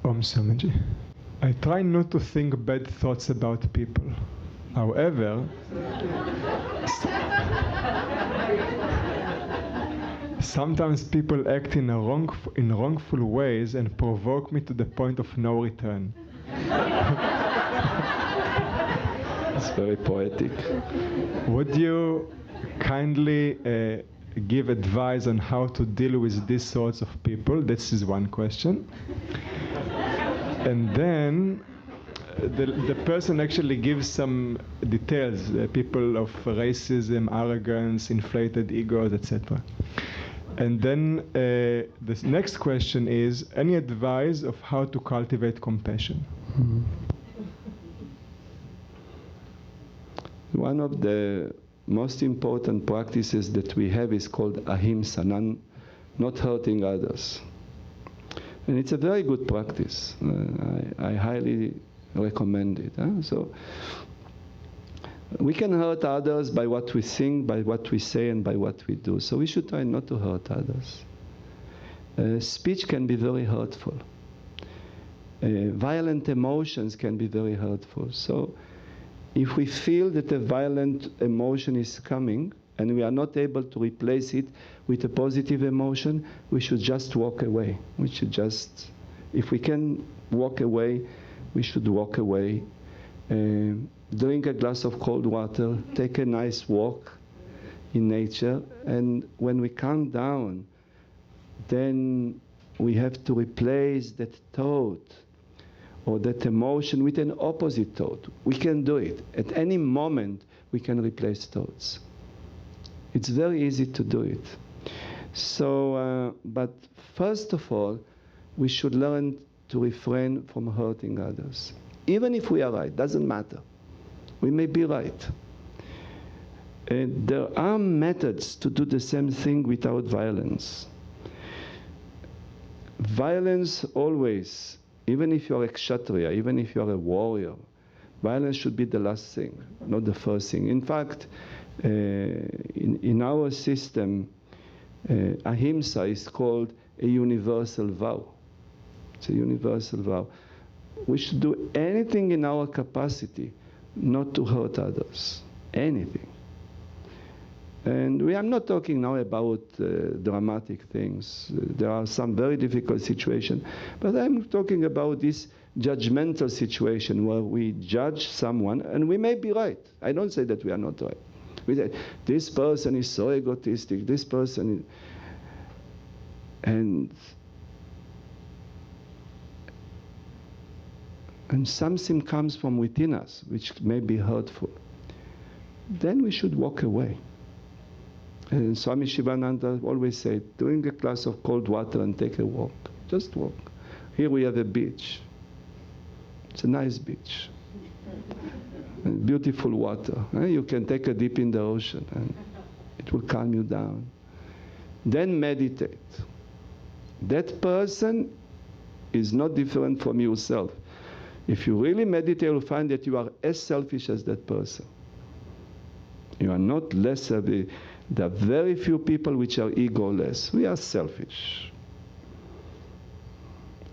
Om Swamiji. I try not to think bad thoughts about people. However, sometimes people act in wrongful ways and provoke me to the point of no return. It's very poetic. Would you kindly give advice on how to deal with these sorts of people? This is one question. And then the person actually gives some details, people of racism, arrogance, inflated egos, etc. And then the next question is, any advice of how to cultivate compassion? One of the most important practices that we have is called ahimsa, not hurting others. And it's a very good practice. I highly recommend it. So we can hurt others by what we think, by what we say, and by what we do. So we should try not to hurt others. Speech can be very hurtful. Violent emotions can be very hurtful. So if we feel that a violent emotion is coming and we are not able to replace it with a positive emotion, we should just walk away. We should just, if we can walk away, we should walk away. Drink a glass of cold water, take a nice walk in nature, and when we calm down, then we have to replace that thought or that emotion with an opposite thought. We can do it. At any moment, we can replace thoughts. It's very easy to do it. So, but first of all, we should learn to refrain from hurting others. Even if we are right, doesn't matter. We may be right. There are methods to do the same thing without violence. Violence always, even if you are a kshatriya, even if you are a warrior, violence should be the last thing, not the first thing. In fact, in our system, ahimsa is called a universal vow. It's a universal vow. We should do anything in our capacity not to hurt others. Anything. And I'm not talking now about dramatic things. There are some very difficult situations. But I'm talking about this judgmental situation where we judge someone, and we may be right. I don't say that we are not right. We say, this person is so egotistic, this person is... And something comes from within us which may be hurtful. Then we should walk away. And Swami Shivananda always said, drink a glass of cold water and take a walk. Just walk. Here we have a beach. It's a nice beach. And beautiful water. You can take a dip in the ocean and it will calm you down. Then meditate. That person is not different from yourself. If you really meditate, you'll find that you are as selfish as that person. You are not less of a... There are very few people which are egoless. We are selfish.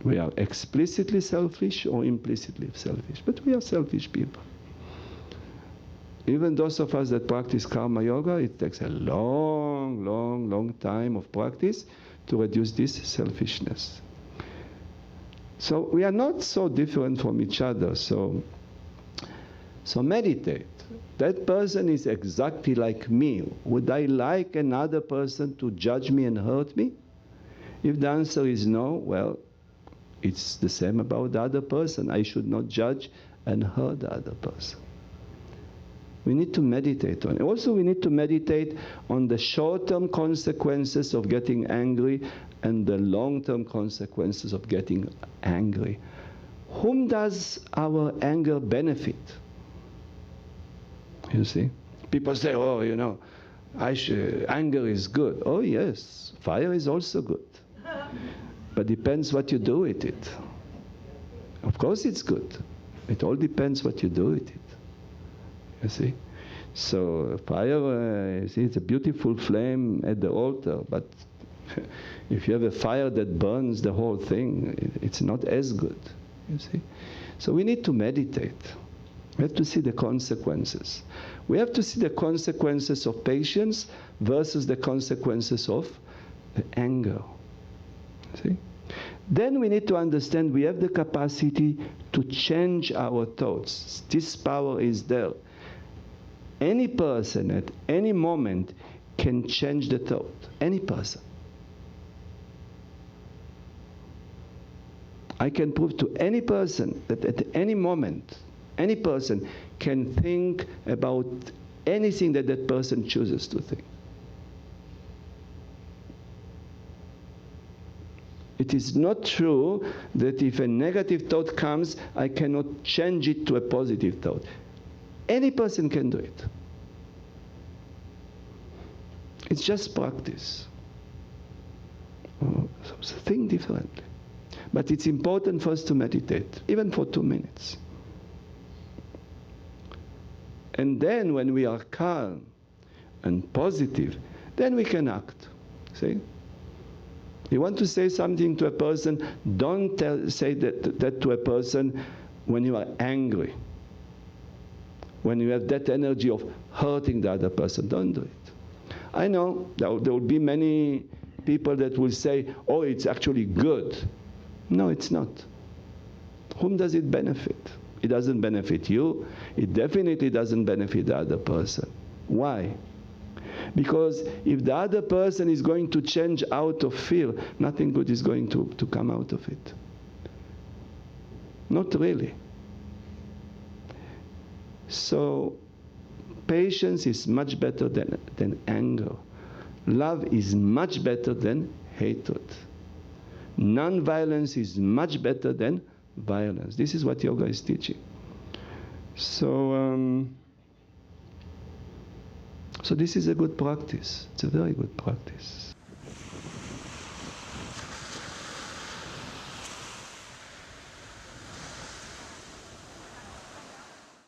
We are explicitly selfish or implicitly selfish, but we are selfish people. Even those of us that practice karma yoga, it takes a long, long, long time of practice to reduce this selfishness. So we are not so different from each other. So meditate. That person is exactly like me. Would I like another person to judge me and hurt me? If the answer is no, well, it's the same about the other person. I should not judge and hurt the other person. We need to meditate on it. Also, we need to meditate on the short-term consequences of getting angry and the long-term consequences of getting angry. Whom does our anger benefit? You see? People say, oh, you know, anger is good. Oh, yes, fire is also good. But depends what you do with it. Of course it's good. It all depends what you do with it. You see? So fire, you see, it's a beautiful flame at the altar, but If you have a fire that burns the whole thing, it's not as good, you see. So we need to meditate. We have to see the consequences. We have to see the consequences of patience versus the consequences of anger. See? Then we need to understand we have the capacity to change our thoughts. This power is there. Any person at any moment can change the thought. Any person. I can prove to any person that at any moment, any person can think about anything that that person chooses to think. It is not true that if a negative thought comes, I cannot change it to a positive thought. Any person can do it. It's just practice. So think differently. But it's important for us to meditate, even for 2 minutes. And then when we are calm and positive, then we can act. See? You want to say something to a person, don't say that to a person when you are angry. When you have that energy of hurting the other person, don't do it. I know there will be many people that will say, oh, it's actually good. No, it's not. Whom does it benefit? It doesn't benefit you. It definitely doesn't benefit the other person. Why? Because if the other person is going to change out of fear, nothing good is going to come out of it. Not really. So, patience is much better than anger. Love is much better than hatred. Non-violence is much better than violence. This is what yoga is teaching. So this is a good practice. It's a very good practice.